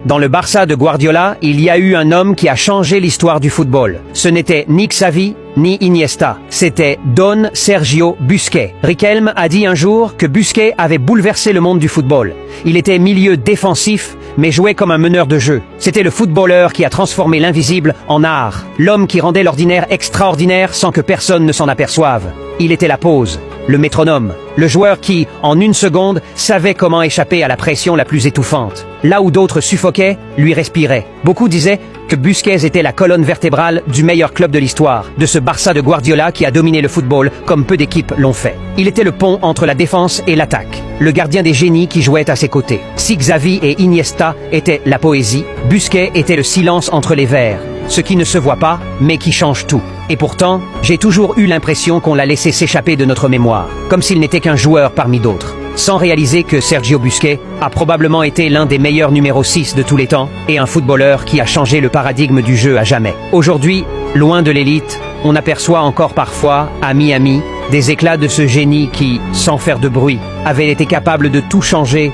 Dans le Barça de Guardiola, il y a eu un homme qui a changé l'histoire du football. Ce n'était ni Xavi, ni Iniesta. C'était Don Sergio Busquets. Riquelme a dit un jour que Busquets avait bouleversé le monde du football. Il était milieu défensif, mais jouait comme un meneur de jeu. C'était le footballeur qui a transformé l'invisible en art. L'homme qui rendait l'ordinaire extraordinaire sans que personne ne s'en aperçoive. Il était la pause, le métronome, le joueur qui, en une seconde, savait comment échapper à la pression la plus étouffante. Là où d'autres suffoquaient, lui respiraient. Beaucoup disaient que Busquets était la colonne vertébrale du meilleur club de l'histoire, de ce Barça de Guardiola qui a dominé le football comme peu d'équipes l'ont fait. Il était le pont entre la défense et l'attaque, le gardien des génies qui jouait à ses côtés. Si Xavi et Iniesta étaient la poésie, Busquets était le silence entre les vers, ce qui ne se voit pas, mais qui change tout. Et pourtant, j'ai toujours eu l'impression qu'on l'a laissé s'échapper de notre mémoire, comme s'il n'était qu'un joueur parmi d'autres, sans réaliser que Sergio Busquets a probablement été l'un des meilleurs numéro 6 de tous les temps, et un footballeur qui a changé le paradigme du jeu à jamais. Aujourd'hui, loin de l'élite, on aperçoit encore parfois, à Miami, des éclats de ce génie qui, sans faire de bruit, avait été capable de tout changer